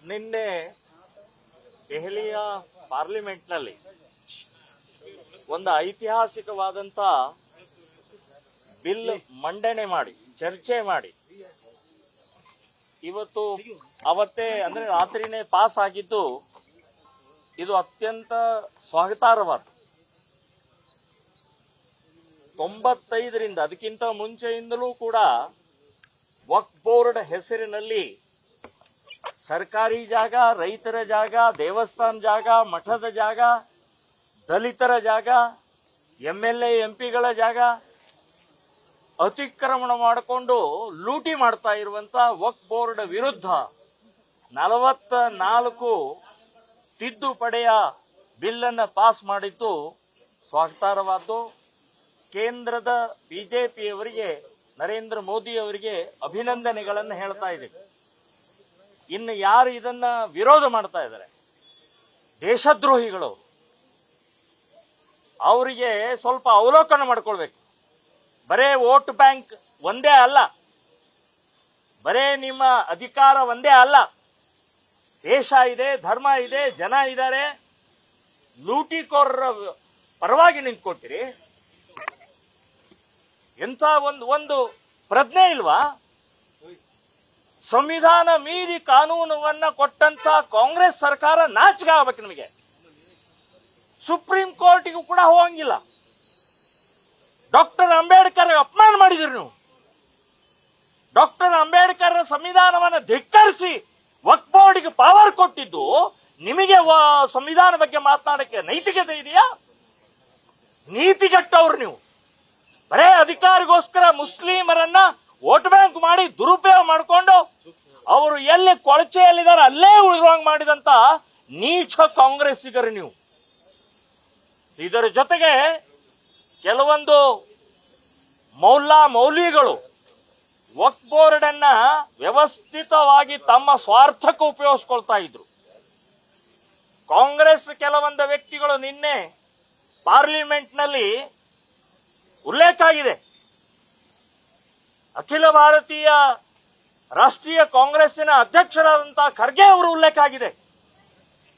ನಿನ್ನೆ ದೆಹಲಿಯ ಪಾರ್ಲಿಮೆಂಟ್ನಲ್ಲಿ ಒಂದು ಐತಿಹಾಸಿಕವಾದಂತ ಬಿಲ್ ಮಂಡನೆ ಮಾಡಿ ಚರ್ಚೆ ಮಾಡಿ ಇವತ್ತು ಅವತ್ತೇ ಅಂದ್ರೆ ರಾತ್ರಿನೇ ಪಾಸ್ ಆಗಿದ್ದು ಇದು ಅತ್ಯಂತ ಸ್ವಾಗತಾರ್ಹವಾದ 95ರಿಂದ ಅದಕ್ಕಿಂತ ಮುಂಚೆಯಿಂದಲೂ ಕೂಡ ವಕ್ಫ್ ಬೋರ್ಡ್ ಹೆಸರಿನಲ್ಲಿ ಸರ್ಕಾರಿ ಜಾಗ, ರೈತರ ಜಾಗ, ದೇವಸ್ಥಾನ ಜಾಗ, ಮಠದ ಜಾಗ, ದಲಿತರ ಜಾಗ, ಎಂಎಲ್ಎ ಎಂಪಿಗಳ ಜಾಗ ಅತಿಕ್ರಮಣ ಮಾಡಿಕೊಂಡು ಲೂಟಿ ಮಾಡ್ತಾ ಇರುವಂತ ವಕ್ಫ್ ಬೋರ್ಡ್ ವಿರುದ್ಧ 44 ತಿದ್ದುಪಡಿಯ ಬಿಲ್ ಅನ್ನು ಪಾಸ್ ಮಾಡಿದ್ದು ಸ್ವಾಗತಾರ್ಹವಾದ್ದು. ಕೇಂದ್ರದ ಬಿಜೆಪಿಯವರಿಗೆ, ನರೇಂದ್ರ ಮೋದಿ ಅವರಿಗೆ ಅಭಿನಂದನೆಗಳನ್ನು ಹೇಳ್ತಾ ಇದ್ದೀವಿ. ಇನ್ನು ಯಾರು ಇದನ್ನ ವಿರೋಧ ಮಾಡ್ತಾ ಇದ್ದಾರೆ, ದೇಶದ್ರೋಹಿಗಳು, ಅವರಿಗೆ ಸ್ವಲ್ಪ ಅವಲೋಕನ ಮಾಡ್ಕೊಳ್ಬೇಕು. ಬರೇ ವೋಟ್ ಬ್ಯಾಂಕ್ ಒಂದೇ ಅಲ್ಲ, ಬರೇ ನಿಮ್ಮ ಅಧಿಕಾರ ಒಂದೇ ಅಲ್ಲ, ದೇಶ ಇದೆ, ಧರ್ಮ ಇದೆ, ಜನ ಇದ್ದಾರೆ. ಲೂಟಿಕೋರರ ಪರವಾಗಿ ನಿಂತ್ಕೊಳ್ತೀರಿ. ಎಂಥ ಒಂದು ಪ್ರಜ್ಞೆ ಇಲ್ವಾ? ಸಂವಿಧಾನ ಮೀರಿ ಕಾನೂನನ್ನ ಕೊಟ್ಟಂತ ಕಾಂಗ್ರೆಸ್ ಸರ್ಕಾರ ನಾಚಿಕೆ ಆಗ್ಬೇಕು ನಿಮಗೆ. ಸುಪ್ರೀಂ ಕೋರ್ಟ್ಗೂ ಕೂಡ ಹೋಗಂಗಿಲ್ಲ. ಡಾಕ್ಟರ್ ಅಂಬೇಡ್ಕರ್ ಅಪಮಾನ ಮಾಡಿದ್ರಿ ನೀವು. ಡಾಕ್ಟರ್ ಅಂಬೇಡ್ಕರ್ ಸಂವಿಧಾನವನ್ನು ಧಿಕ್ಕರಿಸಿ ವಕ್ಫ್ ಬೋರ್ಡ್ಗೆ ಪವರ್ ಕೊಟ್ಟಿದ್ದು ನಿಮಗೆ ಸಂವಿಧಾನ ಬಗ್ಗೆ ಮಾತನಾಡಕ್ಕೆ ನೈತಿಕತೆ ಇದೆಯಾ? ನೀತಿಗೆಟ್ಟವ್ರು ನೀವು. ಬರೇ ಅಧಿಕಾರಿಗೋಸ್ಕರ ಮುಸ್ಲಿಮರನ್ನ ವೋಟ್ ಬ್ಯಾಂಕ್ ಮಾಡಿ ದುರುಪಯೋಗ ಮಾಡಿಕೊಂಡು ಅವರು ಎಲ್ಲಿ ಕೊಳಚೆಯಲ್ಲಿದ್ದಾರೆ ಅಲ್ಲೇ ಉಳಿದುವಂಗ್ ಮಾಡಿದಂತ ನೀಚ ಕಾಂಗ್ರೆಸ್ಸಿಗರು ನೀವು. ಇದರ ಜೊತೆಗೆ ಕೆಲವೊಂದು ಮೌಲ್ವಿಗಳು ವಕ್ಫ್ ಬೋರ್ಡ್ ಅನ್ನ ವ್ಯವಸ್ಥಿತವಾಗಿ ತಮ್ಮ ಸ್ವಾರ್ಥಕ್ಕೆ ಉಪಯೋಗಿಸ್ಕೊಳ್ತಾ ಇದ್ರು. ಕಾಂಗ್ರೆಸ್ ಕೆಲವೊಂದು ವ್ಯಕ್ತಿಗಳು ನಿನ್ನೆ ಪಾರ್ಲಿಮೆಂಟ್ನಲ್ಲಿ ಉಲ್ಲೇಖ ಆಗಿದೆ. ಅಖಿಲ ಭಾರತೀಯ ರಾಷ್ಟ್ರೀಯ ಕಾಂಗ್ರೆಸ್ಸಿನ ಅಧ್ಯಕ್ಷರಾದಂತಹ ಖರ್ಗೆ ಅವರು ಉಲ್ಲೇಖ ಆಗಿದೆ.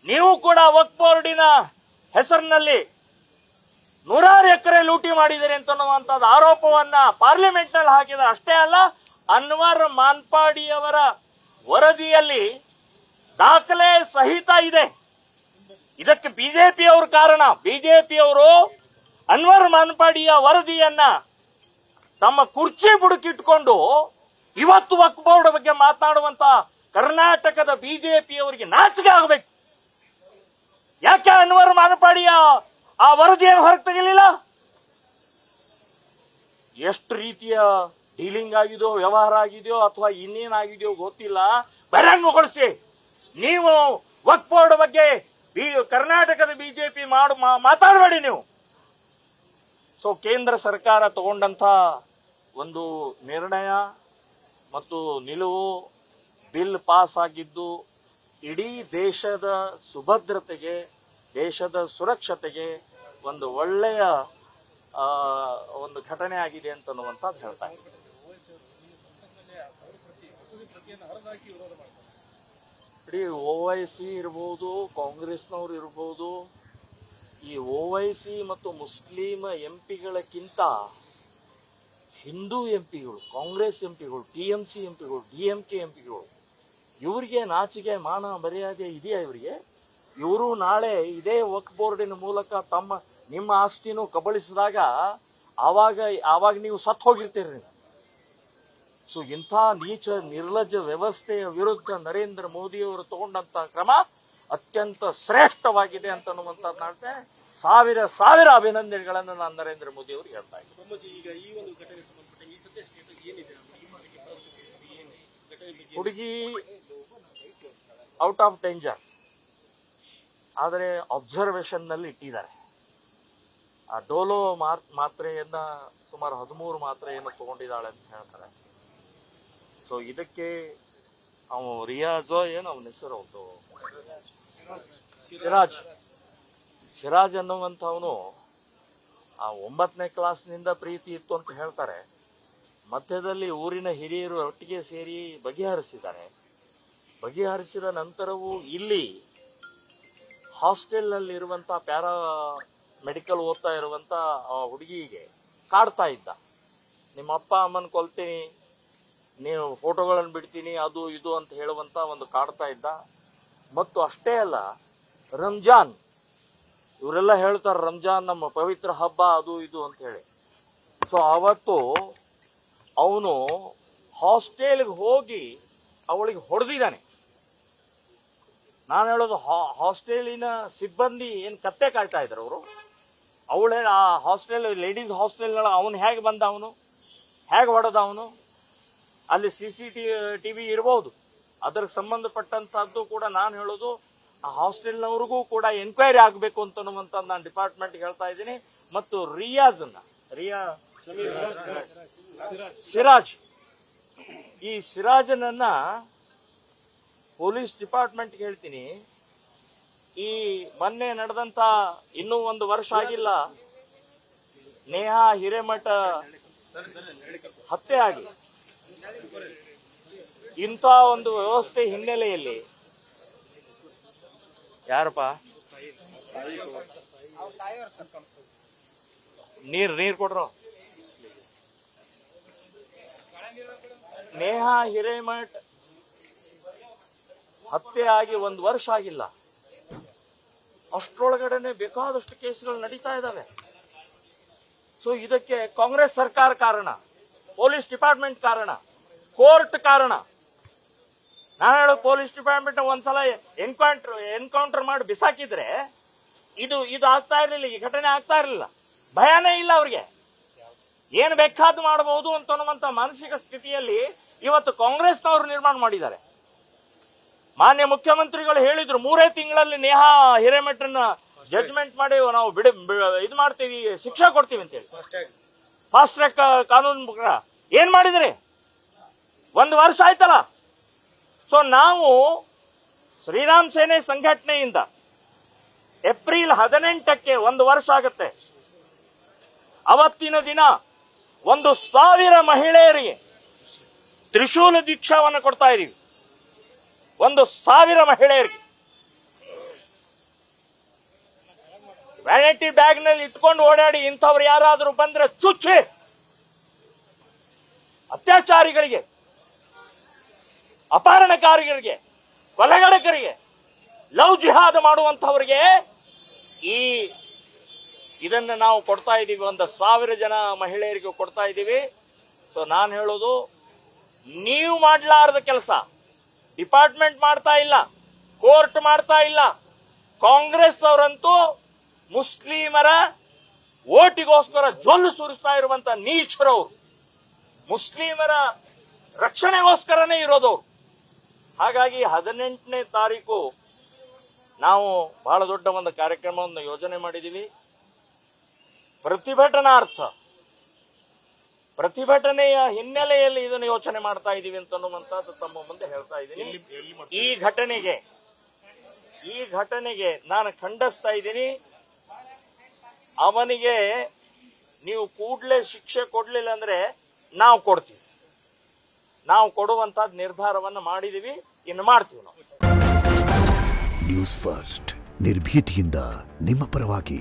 ನೀವು ಕೂಡ ವಕ್ಫ್ ಬೋರ್ಡಿನ ಹೆಸರಿನಲ್ಲಿ 100 ಎಕರೆ ಲೂಟಿ ಮಾಡಿದ್ದೀರಿ ಅಂತನ್ನುವಂಥದ್ದು ಆರೋಪವನ್ನ ಪಾರ್ಲಿಮೆಂಟ್ನಲ್ಲಿ ಹಾಕಿದ್ದಾರೆ. ಅಷ್ಟೇ ಅಲ್ಲ, ಅನ್ವರ್ ಮಾನ್ಪಾಡಿಯವರ ವರದಿಯಲ್ಲಿ ದಾಖಲೆ ಸಹಿತ ಇದೆ. ಇದಕ್ಕೆ ಬಿಜೆಪಿಯವರು ಕಾರಣ. ಬಿಜೆಪಿಯವರು ಅನ್ವರ್ ಮಾನ್ಪಾಡಿಯ ವರದಿಯನ್ನ ತಮ್ಮ ಕುರ್ಚಿ ಬುಡುಕಿಟ್ಕೊಂಡು ಇವತ್ತು ವಕ್ಫ್ ಬೋರ್ಡ್ ಬಗ್ಗೆ ಮಾತನಾಡುವಂತ ಕರ್ನಾಟಕದ ಬಿಜೆಪಿಯವರಿಗೆ ನಾಚಿಕೆ ಆಗಬೇಕು. ಯಾಕೆ ಅನ್ವರ್ ಮಾನ್ಪಾಡಿಯ ಆ ವರದಿಯನ್ನು ಹೊರಗೆ ತೆಗೆಯಲಿಲ್ಲ? ಎಷ್ಟು ರೀತಿಯ ಡೀಲಿಂಗ್ ಆಗಿದೆಯೋ, ವ್ಯವಹಾರ ಆಗಿದೆಯೋ ಅಥವಾ ಇನ್ನೇನಾಗಿದೆಯೋ ಗೊತ್ತಿಲ್ಲ, ಬಹಿರಂಗಗೊಳಿಸಿ. ನೀವು ವಕ್ಫ್ ಬೋರ್ಡ್ ಬಗ್ಗೆ ಕರ್ನಾಟಕದ ಬಿಜೆಪಿ ಮಾತಾಡಬೇಡಿ ನೀವು. ಸೊ ಕೇಂದ್ರ ಸರ್ಕಾರ ತಗೊಂಡಂತ ಒಂದು ನಿರ್ಣಯ ಮತ್ತು ನಿಲುವು, ಬಿಲ್ ಪಾಸ್ ಆಗಿದ್ದು ಇಡೀ ದೇಶದ ಸುಭದ್ರತೆಗೆ, ದೇಶದ ಸುರಕ್ಷತೆಗೆ ಒಂದು ಒಳ್ಳೆಯ ಒಂದು ಘಟನೆ ಆಗಿದೆ ಅಂತನ್ನುವಂಥದ್ದು ಹೇಳ್ತಾ ಇದ್ದಾರೆ. ಇಡೀ ಓವೈಸಿ ಇರಬಹುದು, ಕಾಂಗ್ರೆಸ್ನವರು ಇರಬಹುದು, ಈ ಓವೈಸಿ ಮತ್ತು ಮುಸ್ಲಿಂ ಎಂಪಿಗಳಕ್ಕಿಂತ ಹಿಂದೂ ಎಂಪಿಗಳು, ಕಾಂಗ್ರೆಸ್ ಎಂಪಿಗಳು, ಟಿಎಂಸಿ ಎಂಪಿಗಳು, ಡಿಎಂಕೆ ಎಂಪಿಗಳು, ಇವರಿಗೆ ನಾಚಿಕೆ ಮಾನ ಮರ್ಯಾದೆ ಇದೆಯಾ ಇವರಿಗೆ? ಇವರು ನಾಳೆ ಇದೇ ವಕ್ಫ್ ಬೋರ್ಡಿನ ಮೂಲಕ ನಿಮ್ಮ ಆಸ್ತಿನೂ ಕಬಳಿಸಿದಾಗ ಆವಾಗ ನೀವು ಸತ್ತು ಹೋಗಿರ್ತೀರಿ. ಸೊ ಇಂಥ ನೀಚ ನಿರ್ಲಜ್ಜ ವ್ಯವಸ್ಥೆಯ ವಿರುದ್ಧ ನರೇಂದ್ರ ಮೋದಿಯವರು ತಗೊಂಡಂತ ಕ್ರಮ ಅತ್ಯಂತ ಶ್ರೇಷ್ಠವಾಗಿದೆ ಅಂತನ್ನುವಂಥದ್ದು ನಾಳೆ ಸಾವಿರ ಅಭಿನಂದನೆಗಳನ್ನು ನಾನು ನರೇಂದ್ರ ಮೋದಿ ಅವರಿಗೆ ಹೇಳ್ತಾ ಇದ್ದೀನಿ. ಈಗ ಈ ಒಂದು ಘಟನೆ ಸಂಬಂಧಪಟ್ಟ ಈ ಸದ್ಯ ಸ್ಟೇಟ್ ಏನಿದೆ, ಹುಡುಗಿ ಔಟ್ ಆಫ್ ಡೇಂಜರ್, ಆದರೆ ಅಬ್ಸರ್ವೇಷನ್ ನಲ್ಲಿ ಇಟ್ಟಿದ್ದಾರೆ. ಆ ಡೋಲೋ ಮಾತ್ರೆಯನ್ನ ಸುಮಾರು 13 ಮಾತ್ರೆಯನ್ನು ತಗೊಂಡಿದ್ದಾಳೆ ಅಂತ ಹೇಳ್ತಾರೆ. ಸೊ ಇದಕ್ಕೆ ಅವನು ರಿಯಾಜೋ ಏನು ಅವನ ಹೆಸರು, ಒಂದು ಸಿರಾಜ್ ಅನ್ನುವಂಥವನು ಆ 9ನೇ ಕ್ಲಾಸ್ನಿಂದ ಪ್ರೀತಿ ಇತ್ತು ಅಂತ ಹೇಳ್ತಾರೆ. ಮಧ್ಯದಲ್ಲಿ ಊರಿನ ಹಿರಿಯರು ಒಟ್ಟಿಗೆ ಸೇರಿ ಬಗೆಹರಿಸಿದ್ದಾರೆ. ಬಗೆಹರಿಸಿದ ನಂತರವೂ ಇಲ್ಲಿ ಹಾಸ್ಟೆಲ್ನಲ್ಲಿರುವಂಥ ಪ್ಯಾರಾ ಮೆಡಿಕಲ್ ಓದ್ತಾ ಇರುವಂಥ ಹುಡುಗಿಗೆ ಕಾಡ್ತಾ ಇದ್ದ. ನಿಮ್ಮ ಅಪ್ಪ ಅಮ್ಮನ ಕೊಲ್ತೀನಿ, ನೀವು ಫೋಟೋಗಳನ್ನು ಬಿಡ್ತೀನಿ, ಅದು ಇದು ಅಂತ ಹೇಳುವಂತ ಒಂದು ಕಾಡ್ತಾ ಇದ್ದ. ಮತ್ತು ಅಷ್ಟೇ ಅಲ್ಲ, ರಂಜಾನ್, ಇವರೆಲ್ಲ ಹೇಳ್ತಾರೆ ರಂಜಾನ್ ನಮ್ಮ ಪವಿತ್ರ ಹಬ್ಬ ಅದು ಇದು ಅಂತ ಹೇಳಿ. ಸೊ ಅವತ್ತು ಅವನು ಹಾಸ್ಟೆಲ್ಗೆ ಹೋಗಿ ಅವಳಿಗೆ ಹೊಡೆದಿದ್ದಾನೆ. ನಾನು ಹೇಳೋದು ಹಾಸ್ಟೆಲಿನ ಸಿಬ್ಬಂದಿ ಏನು ಕತ್ತೆ ಕಾಯ್ತಾ ಇದ್ರು ಅವರು. ಅವಳೇ ಆ ಹಾಸ್ಟೆಲ್, ಲೇಡೀಸ್ ಹಾಸ್ಟೆಲ್ಗಳ ಅವನು ಹೇಗೆ ಬಂದ, ಅವನು ಹೇಗೆ ಹೊಡೆದ, ಅವನು ಅಲ್ಲಿ CCTV ಇರಬಹುದು. ಅದಕ್ಕೆ ಸಂಬಂಧಪಟ್ಟಂತಹದ್ದು ಕೂಡ ನಾನು ಹೇಳೋದು ಆ ಹಾಸ್ಟೆಲ್ನವ್ರಿಗೂ ಕೂಡ ಎನ್ಕ್ವೈರಿ ಆಗಬೇಕು ಅಂತನ್ನುವಂತ ನಾನು ಡಿಪಾರ್ಟ್ಮೆಂಟ್ಗೆ ಹೇಳ್ತಾ ಇದ್ದೀನಿ. ಮತ್ತು ಸಿರಾಜ್, ಈ ಸಿರಾಜನನ್ನ ಪೊಲೀಸ್ ಡಿಪಾರ್ಟ್ಮೆಂಟ್ಗೆ ಹೇಳ್ತೀನಿ. ಈ ಮೊನ್ನೆ ನಡೆದಂತ ಇನ್ನೂ 1 ವರ್ಷ ಆಗಿಲ್ಲ, ನೇಹಾ ಹಿರೇಮಠ ಹತ್ಯೆ ಆಗಿ ಇಂಥ ಒಂದು ವ್ಯವಸ್ಥೆ ಹಿನ್ನೆಲೆಯಲ್ಲಿ ಯಾರಪ್ಪ ನೀರ್ ಕೊಡ್ರೋ, ನೇಹಾ ಹಿರೇಮಠ್ ಹತ್ಯೆ ಆಗಿ 1 ವರ್ಷ ಆಗಿಲ್ಲ, ಅಷ್ಟರೊಳಗಡೆನೆ ಬೇಕಾದಷ್ಟು ಕೇಸ್ಗಳು ನಡೀತಾ ಇದ್ದಾವೆ. ಸೊ ಇದಕ್ಕೆ ಕಾಂಗ್ರೆಸ್ ಸರ್ಕಾರ ಕಾರಣ, ಪೊಲೀಸ್ ಡಿಪಾರ್ಟ್ಮೆಂಟ್ ಕಾರಣ, ಕೋರ್ಟ್ ಕಾರಣ. ನಾನು ಹೇಳೋ ಪೊಲೀಸ್ ಡಿಪಾರ್ಟ್ಮೆಂಟ್ ಒಂದ್ಸಲ ಎನ್ಕೌಂಟರ್ ಮಾಡಿ ಬಿಸಾಕಿದ್ರೆ ಇದು ಆಗ್ತಾ ಇರಲಿಲ್ಲ, ಈ ಘಟನೆ ಆಗ್ತಾ ಇರಲಿಲ್ಲ. ಭಯನೇ ಇಲ್ಲ ಅವ್ರಿಗೆ, ಏನ್ ಬೇಕಾದ್ದು ಮಾಡಬಹುದು ಅಂತನ್ನುವಂತ ಮಾನಸಿಕ ಸ್ಥಿತಿಯಲ್ಲಿ ಇವತ್ತು ಕಾಂಗ್ರೆಸ್ನವರು ನಿರ್ಮಾಣ ಮಾಡಿದ್ದಾರೆ. ಮಾನ್ಯ ಮುಖ್ಯಮಂತ್ರಿಗಳು ಹೇಳಿದ್ರು 3 ತಿಂಗಳಲ್ಲಿ ನೇಹಾ ಹಿರೇಮಠನ ಜಡ್ಜ್ಮೆಂಟ್ ಮಾಡಿ ನಾವು ಇದು ಮಾಡ್ತೀವಿ, ಶಿಕ್ಷೆ ಕೊಡ್ತೀವಿ ಅಂತೇಳಿ. ಫಾಸ್ಟ್ ಟ್ರ್ಯಾಕ್ ಕಾನೂನು ಪ್ರಕಾರ ಏನ್ ಮಾಡಿದ್ರಿ? 1 ವರ್ಷ ಆಯ್ತಲ್ಲ. ಸೊ ನಾವು ಶ್ರೀರಾಮ್ ಸೇನೆ ಸಂಘಟನೆಯಿಂದ ಏಪ್ರಿಲ್ 18ಕ್ಕೆ 1 ವರ್ಷ ಆಗುತ್ತೆ. ಅವತ್ತಿನ ದಿನ 1,000 ಮಹಿಳೆಯರಿಗೆ ತ್ರಿಶೂಲ ದೀಕ್ಷಾವನ್ನು ಕೊಡ್ತಾ ಇದೀವಿ. 1,000 ಮಹಿಳೆಯರಿಗೆ ವ್ಯಾನಿಟಿ ಬ್ಯಾಗ್ ನಲ್ಲಿ ಇಟ್ಕೊಂಡು ಓಡಾಡಿ ಇಂಥವ್ರು ಯಾರಾದರೂ ಬಂದ್ರೆ ಚುಚ್ಚಿ, ಅತ್ಯಾಚಾರಿಗಳಿಗೆ, ಅಪಹರಣಕಾರಿಗಳಿಗೆ, ಕೊಲೆಗಡಕರಿಗೆ, ಲವ್ ಜಿಹಾದ್ ಮಾಡುವಂತವರಿಗೆ ಇದನ್ನ ನಾವು ಕೊಡ್ತಾ ಇದ್ದೀವಿ. 1,000 ಜನ ಮಹಿಳೆಯರಿಗೆ ಕೊಡ್ತಾ ಇದ್ದೀವಿ. ಸೊ ನಾನು ಹೇಳೋದು, ನೀವು ಮಾಡಲಾರದ ಕೆಲಸ ಡಿಪಾರ್ಟ್ಮೆಂಟ್ ಮಾಡ್ತಾ ಇಲ್ಲ, ಕೋರ್ಟ್ ಮಾಡ್ತಾ ಇಲ್ಲ. ಕಾಂಗ್ರೆಸ್ ಅವರಂತೂ ಮುಸ್ಲಿಮರ ಓಟಿಗೋಸ್ಕರ ಜೊಲ್ಲು ಸುರಿಸ್ತಾ ಇರುವಂತ ನೀಚರವರು, ಮುಸ್ಲಿಮರ ರಕ್ಷಣೆಗೋಸ್ಕರನೇ ಇರೋದವ್ರು. ಹಾಗಾಗಿ 18ನೇ ತಾರೀಕು ನಾವು ಬಹಳ ದೊಡ್ಡ ಒಂದು ಕಾರ್ಯಕ್ರಮವನ್ನು ಯೋಜನೆ ಮಾಡಿದ್ದೀವಿ. ಪ್ರತಿಭಟನೆಯ ಹಿನ್ನೆಲೆಯಲ್ಲಿ ಇದನ್ನು ಯೋಚನೆ ಮಾಡ್ತಾ ಇದ್ದೀವಿ ಅಂತನ್ನುವಂಥದ್ದು ತಮ್ಮ ಮುಂದೆ ಹೇಳ್ತಾ ಇದ್ದೀನಿ. ಈ ಘಟನೆಗೆ ನಾನು ಖಂಡಿಸ್ತಾ ಇದ್ದೀನಿ. ಅವನಿಗೆ ನೀವು ಕೂಡಲೇ ಶಿಕ್ಷೆ ಕೊಡ್ಲಿಲ್ಲ ಅಂದ್ರೆ ನಾವು ಕೊಡ್ತೀವಿ. ನಾವು ಕೊಡುವಂತಹದ್ದು ನಿರ್ಧಾರವನ್ನು ಮಾಡಿದೀವಿ, ಇನ್ನು ಮಾಡ್ತೀವಿ ನಾವು. ನ್ಯೂಸ್ ಫಸ್ಟ್, ನಿರ್ಭೀತಿಯಿಂದ ನಿಮ್ಮ ಪರವಾಗಿ.